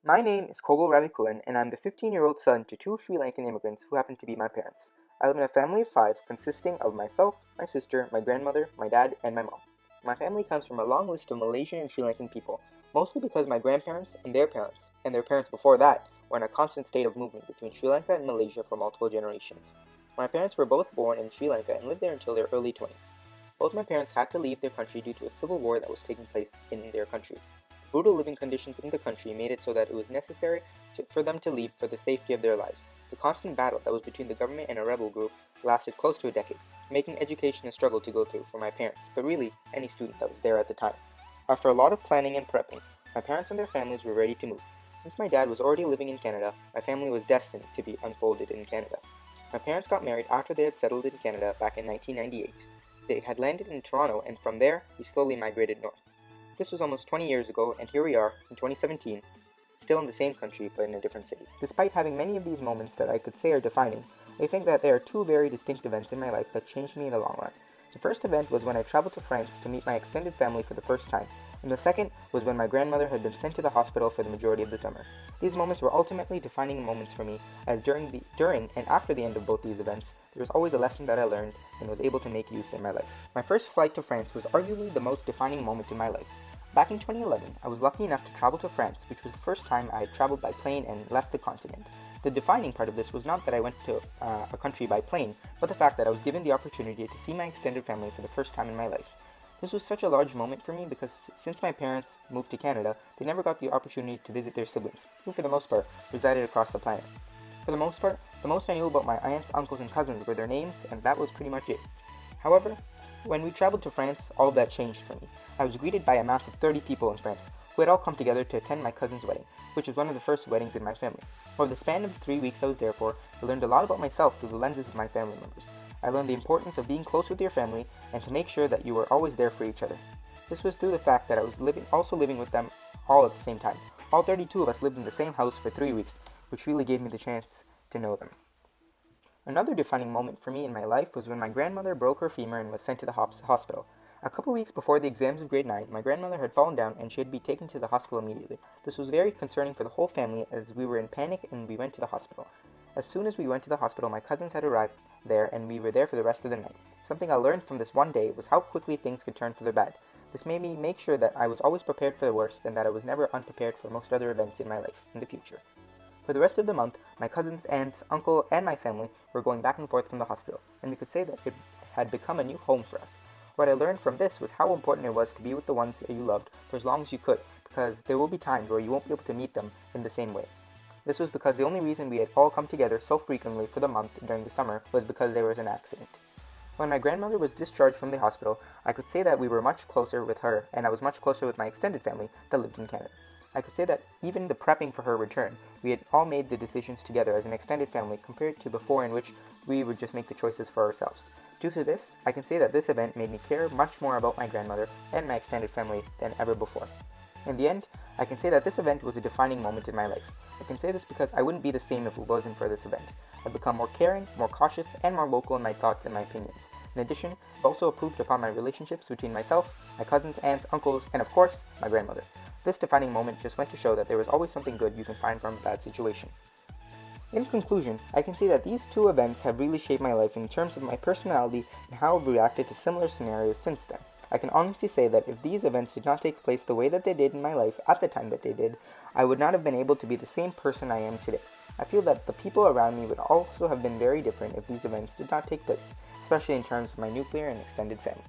My name is Kogul Ravikulan, and I'm the 15-year-old son to two Sri Lankan immigrants who happen to be my parents. I live in a family of five consisting of myself, my sister, my grandmother, my dad, and my mom. My family comes from a long list of Malaysian and Sri Lankan people, mostly because my grandparents and their parents before that, were in a constant state of movement between Sri Lanka and Malaysia for multiple generations. My parents were both born in Sri Lanka and lived there until their early 20s. Both my parents had to leave their country due to a civil war that was taking place in their country. Brutal living conditions in the country made it so that it was necessary for them to leave for the safety of their lives. The constant battle that was between the government and a rebel group lasted close to a decade, making education a struggle to go through for my parents, but really any student that was there at the time. After a lot of planning and prepping, my parents and their families were ready to move. Since my dad was already living in Canada, my family was destined to be unfolded in Canada. My parents got married after they had settled in Canada back in 1998. They had landed in Toronto, and from there, we slowly migrated north. This was almost 20 years ago, and here we are, in 2017, still in the same country but in a different city. Despite having many of these moments that I could say are defining, I think that there are two very distinct events in my life that changed me in the long run. The first event was when I traveled to France to meet my extended family for the first time, and the second was when my grandmother had been sent to the hospital for the majority of the summer. These moments were ultimately defining moments for me, as during and after the end of both these events, there was always a lesson that I learned and was able to make use in my life. My first flight to France was arguably the most defining moment in my life. Back in 2011, I was lucky enough to travel to France, which was the first time I had traveled by plane and left the continent. The defining part of this was not that I went to a country by plane, but the fact that I was given the opportunity to see my extended family for the first time in my life. This was such a large moment for me because since my parents moved to Canada, they never got the opportunity to visit their siblings, who for the most part resided across the planet. For the most part, the most I knew about my aunts, uncles, and cousins were their names, and that was pretty much it. However, when we traveled to France, all of that changed for me. I was greeted by a mass of 30 people in France, who had all come together to attend my cousin's wedding, which was one of the first weddings in my family. Over the span of the 3 weeks I was there for, I learned a lot about myself through the lenses of my family members. I learned the importance of being close with your family and to make sure that you were always there for each other. This was through the fact that I was also living with them all at the same time. All 32 of us lived in the same house for 3 weeks, which really gave me the chance to know them. Another defining moment for me in my life was when my grandmother broke her femur and was sent to the hospital. A couple weeks before the exams of grade 9, my grandmother had fallen down and she had to be taken to the hospital immediately. This was very concerning for the whole family as we were in panic and we went to the hospital. As soon as we went to the hospital, my cousins had arrived there and we were there for the rest of the night. Something I learned from this one day was how quickly things could turn for the bad. This made me make sure that I was always prepared for the worst and that I was never unprepared for most other events in my life in the future. For the rest of the month, my cousins, aunts, uncle, and my family were going back and forth from the hospital, and we could say that it had become a new home for us. What I learned from this was how important it was to be with the ones that you loved for as long as you could, because there will be times where you won't be able to meet them in the same way. This was because the only reason we had all come together so frequently for the month during the summer was because there was an accident. When my grandmother was discharged from the hospital, I could say that we were much closer with her, and I was much closer with my extended family that lived in Canada. I could say that even the prepping for her return, we had all made the decisions together as an extended family compared to before in which we would just make the choices for ourselves. Due to this, I can say that this event made me care much more about my grandmother and my extended family than ever before. In the end, I can say that this event was a defining moment in my life. I can say this because I wouldn't be the same if it wasn't for this event. I've become more caring, more cautious, and more vocal in my thoughts and my opinions. In addition, I've also improved upon my relationships between myself, my cousins, aunts, uncles, and of course, my grandmother. This defining moment just went to show that there is always something good you can find from a bad situation. In conclusion, I can say that these two events have really shaped my life in terms of my personality and how I've reacted to similar scenarios since then. I can honestly say that if these events did not take place the way that they did in my life at the time that they did, I would not have been able to be the same person I am today. I feel that the people around me would also have been very different if these events did not take place, especially in terms of my nuclear and extended family.